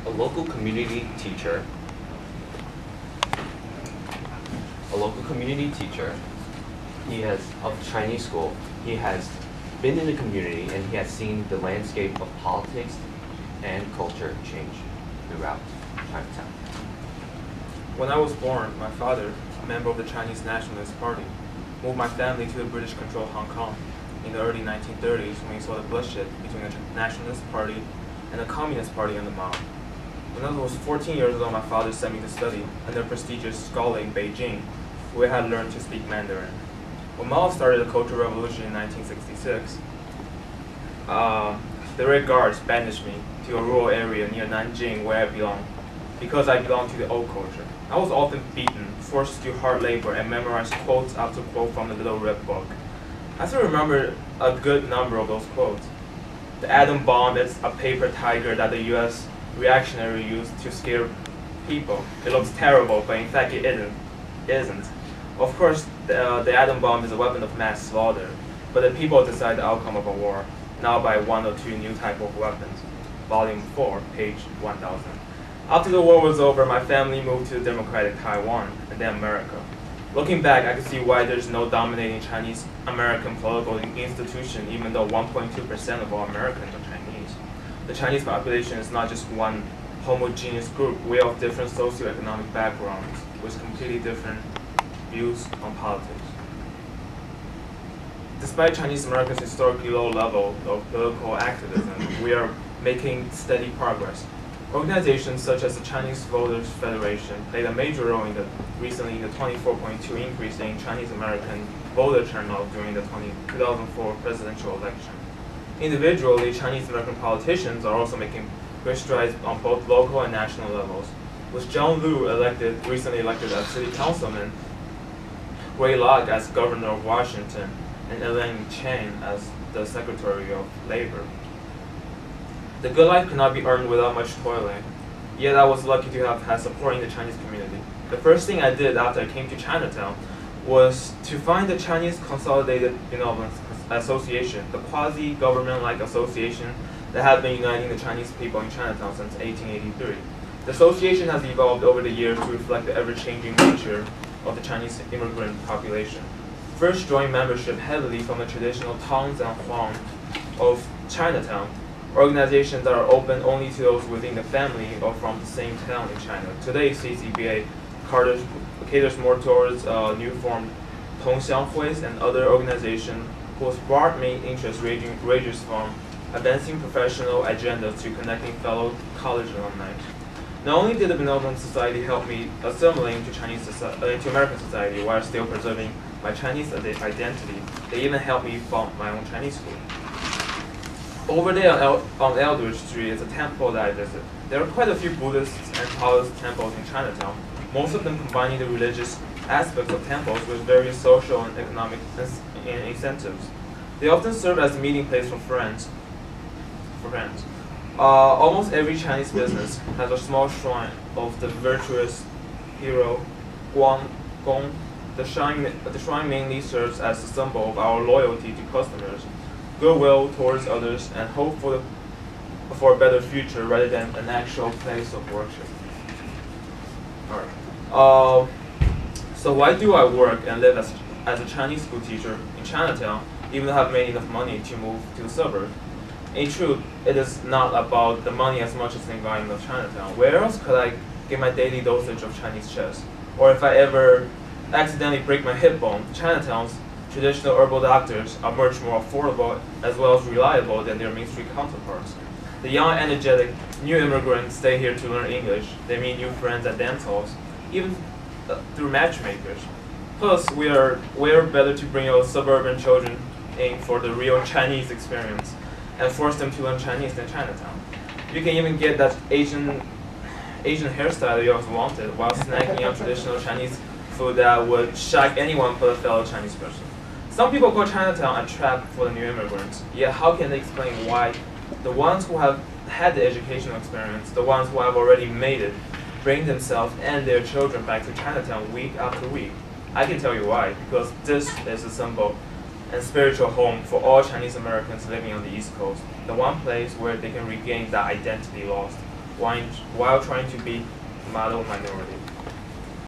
A local community teacher, he has, of Chinese school, he has been in the community and he has seen the landscape of politics and culture change throughout Chinatown. When I was born, my father, a member of the Chinese Nationalist Party, moved my family to the British-controlled Hong Kong in the early 1930s when he saw the bloodshed between the Nationalist Party and the Communist Party under Mao. When I was 14 years old, my father sent me to study under a prestigious scholar in Beijing, where I had learned to speak Mandarin. When Mao started the Cultural Revolution in 1966, the Red Guards banished me to a rural area near Nanjing where I belong, because I belong to the old culture. I was often beaten, forced to do hard labor, and memorized quotes after quote from the Little Red Book. I still remember a good number of those quotes. The atom bomb is a paper tiger that the US reactionary used to scare people. It looks terrible, but in fact it isn't. Of course, the atom bomb is a weapon of mass slaughter, but the people decide the outcome of a war, not by one or two new type of weapons. Volume 4, page 1000. After the war was over, my family moved to democratic Taiwan and then America. Looking back, I can see why there's no dominating Chinese-American political institution, even though 1.2% of all Americans are Chinese. The Chinese population is not just one homogeneous group. We have different socioeconomic backgrounds with completely different views on politics. Despite Chinese Americans' historically low level of political activism, we are making steady progress. Organizations such as the Chinese Voters Federation played a major role in the 24.2 increase in Chinese American voter turnout during the 2004 presidential election. Individually, Chinese American politicians are also making great strides on both local and national levels. With John Liu recently elected as city councilman, Ray Locke as governor of Washington, and Elaine Chang as the Secretary of Labor. The good life cannot be earned without much toiling, yet I was lucky to have had support in the Chinese community. The first thing I did after I came to Chinatown was to find the Chinese Consolidated Benevolence Association, the quasi-government-like association that had been uniting the Chinese people in Chinatown since 1883. The association has evolved over the years to reflect the ever-changing nature of the Chinese immigrant population. First joined membership heavily from the traditional Tangs and Huang of Chinatown, organizations that are open only to those within the family or from the same town in China. Today, CCBA caters more towards new formed Tongxianghuis and other organizations whose broad main interest ranges from advancing professional agendas to connecting fellow college alumni. Not only did the Benevolent Society help me assimilate into American society while still preserving my Chinese identity, they even helped me found my own Chinese school. Over there on Eldridge Street is a temple that I visit. There are quite a few Buddhist and Taoist temples in Chinatown, most of them combining the religious aspects of temples with various social and economic incentives. They often serve as a meeting place for friends. Almost every Chinese business has a small shrine of the virtuous hero Guang Gong. The shrine mainly serves as a symbol of our loyalty to customers, goodwill towards others, and hope for a better future rather than an actual place of worship. Alright. So why do I work and live as a Chinese school teacher in Chinatown, even though I have made enough money to move to the suburbs? In truth, it is not about the money as much as the environment of Chinatown. Where else could I get my daily dosage of Chinese chess? Or if I ever accidentally break my hip bone, Chinatown's traditional herbal doctors are much more affordable as well as reliable than their Main Street counterparts. The young, energetic, new immigrants stay here to learn English. They meet new friends at dance halls, even through matchmakers. Plus, we're better to bring our suburban children in for the real Chinese experience and force them to learn Chinese than Chinatown. You can even get that Asian hairstyle you always wanted while snacking on traditional Chinese food that would shock anyone but a fellow Chinese person. Some people call Chinatown a trap for the new immigrants, yet how can they explain why the ones who have had the educational experience, the ones who have already made it, bring themselves and their children back to Chinatown week after week? I can tell you why, because this is a symbol and spiritual home for all Chinese Americans living on the East Coast, the one place where they can regain that identity lost while trying to be model minority.